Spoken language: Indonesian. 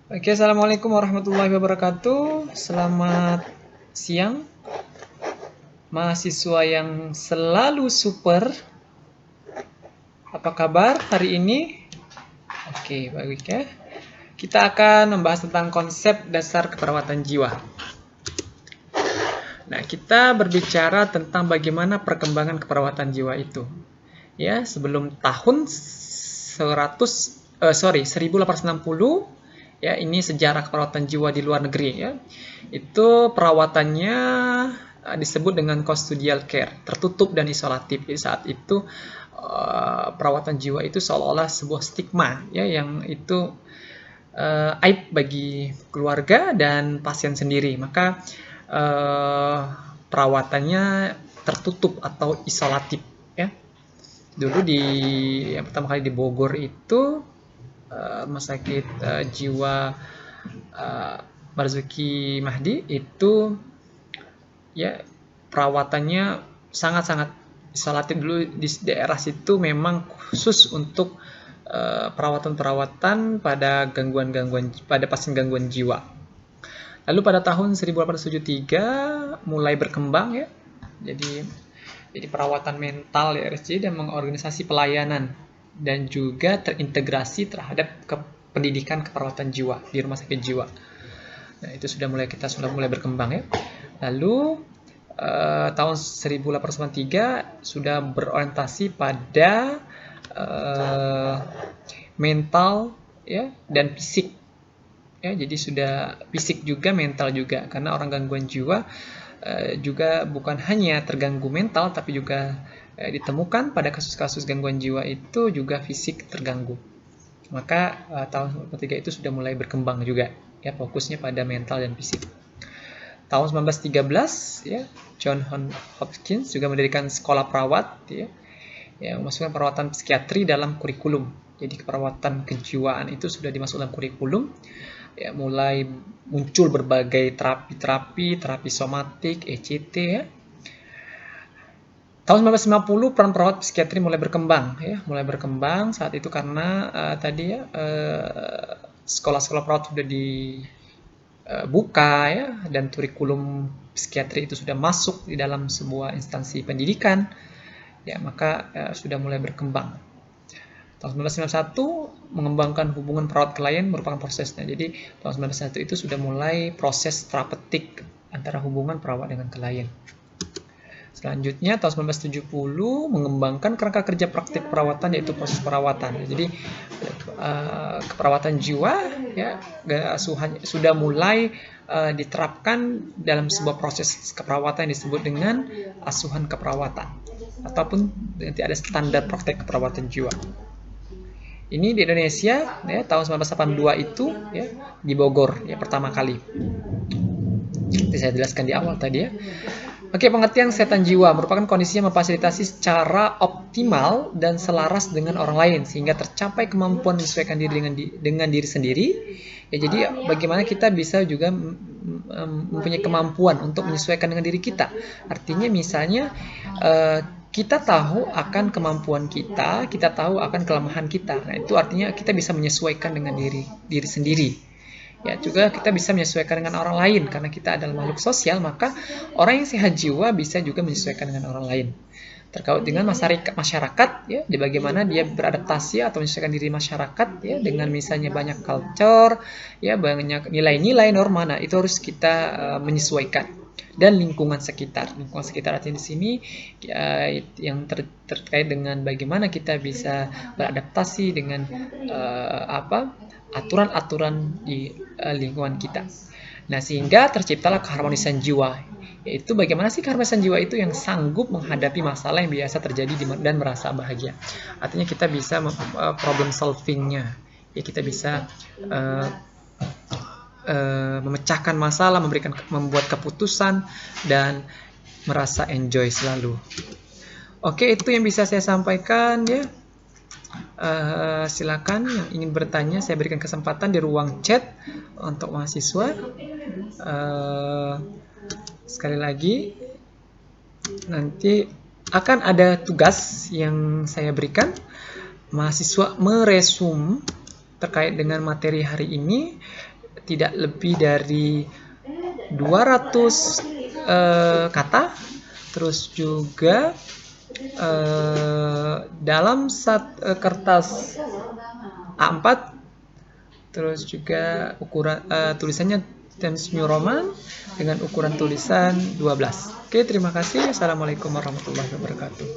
Oke, assalamualaikum warahmatullahi wabarakatuh. Selamat siang, mahasiswa yang selalu super. Apa kabar hari ini? Oke, baik ya. Kita akan membahas tentang konsep dasar keperawatan jiwa. Nah, kita berbicara tentang bagaimana perkembangan keperawatan jiwa itu. Ya, sebelum tahun 1860, ya, ini sejarah keperawatan jiwa di luar negeri ya. Itu perawatannya disebut dengan custodial care, tertutup dan isolatif. Jadi saat itu perawatan jiwa itu seolah-olah sebuah stigma ya, yang itu aib bagi keluarga dan pasien sendiri. Maka perawatannya tertutup atau isolatif ya. Dulu yang pertama kali di Bogor itu rumah sakit jiwa Marzuki Mahdi itu ya perawatannya sangat-sangat isolatif. Dulu di daerah situ memang khusus untuk perawatan-perawatan pada pada pasien gangguan jiwa. Lalu pada tahun 1873 mulai berkembang ya. Jadi perawatan mental di RSJ dan mengorganisasi pelayanan dan juga terintegrasi terhadap pendidikan keperawatan jiwa di rumah sakit jiwa. Nah, itu sudah mulai berkembang ya. Lalu tahun 1893 sudah berorientasi pada mental ya dan fisik. Ya, jadi sudah fisik juga, mental juga, karena orang gangguan jiwa juga bukan hanya terganggu mental, tapi juga ditemukan pada kasus-kasus gangguan jiwa itu juga fisik terganggu. Maka tahun 1993 itu sudah mulai berkembang juga, ya fokusnya pada mental dan fisik. Tahun 1913 ya, John Hopkins juga mendirikan sekolah perawat ya, memasukkan perawatan psikiatri dalam kurikulum. Jadi keperawatan kejiwaan itu sudah dimasukkan dalam kurikulum. Ya, mulai muncul berbagai terapi somatik, ECT ya. Tahun 1950 peran perawat psikiatri mulai berkembang saat itu karena sekolah-sekolah perawat sudah dibuka ya, dan kurikulum psikiatri itu sudah masuk di dalam sebuah instansi pendidikan ya, maka sudah mulai berkembang. Tahun 1991 mengembangkan hubungan perawat klien merupakan prosesnya. Jadi tahun 1991 itu sudah mulai proses terapeutik antara hubungan perawat dengan klien. Selanjutnya tahun 1970 mengembangkan kerangka kerja praktik perawatan, yaitu proses perawatan. Jadi keperawatan jiwa ya asuhan sudah mulai diterapkan dalam sebuah proses keperawatan yang disebut dengan asuhan keperawatan, ataupun nanti ada standar praktek keperawatan jiwa. Ini di Indonesia ya, tahun 1982 itu ya, di Bogor ya pertama kali. Seperti saya jelaskan di awal tadi ya. Oke, pengertian kesehatan jiwa merupakan kondisi yang memfasilitasi secara optimal dan selaras dengan orang lain sehingga tercapai kemampuan menyesuaikan diri dengan diri sendiri. Ya, jadi bagaimana kita bisa juga mempunyai kemampuan untuk menyesuaikan dengan diri kita. Artinya misalnya kita tahu akan kemampuan kita tahu akan kelemahan kita. Nah, itu artinya kita bisa menyesuaikan dengan diri sendiri. Ya, juga kita bisa menyesuaikan dengan orang lain karena kita adalah makhluk sosial, maka orang yang sehat jiwa bisa juga menyesuaikan dengan orang lain. Terkait dengan masyarakat ya, di bagaimana dia beradaptasi atau menyesuaikan diri masyarakat ya, dengan misalnya banyak culture ya, banyak nilai-nilai norma. Nah, itu harus kita menyesuaikan. Dan lingkungan sekitar artinya di sini yang terkait dengan bagaimana kita bisa beradaptasi dengan aturan-aturan di lingkungan kita. Nah, sehingga terciptalah keharmonisan jiwa, yaitu bagaimana sih keharmonisan jiwa itu yang sanggup menghadapi masalah yang biasa terjadi dan merasa bahagia. Artinya kita bisa problem solvingnya, ya kita bisa memecahkan masalah, membuat keputusan dan merasa enjoy selalu. Oke, itu yang bisa saya sampaikan ya. Silakan yang ingin bertanya, saya berikan kesempatan di ruang chat untuk mahasiswa. Sekali lagi, nanti akan ada tugas yang saya berikan. Mahasiswa meresum terkait dengan materi hari ini tidak lebih dari 200 kata. Terus juga dalam kertas A4, terus juga ukuran tulisannya Times New Roman dengan ukuran tulisan 12. Oke, terima kasih. Assalamualaikum warahmatullahi wabarakatuh.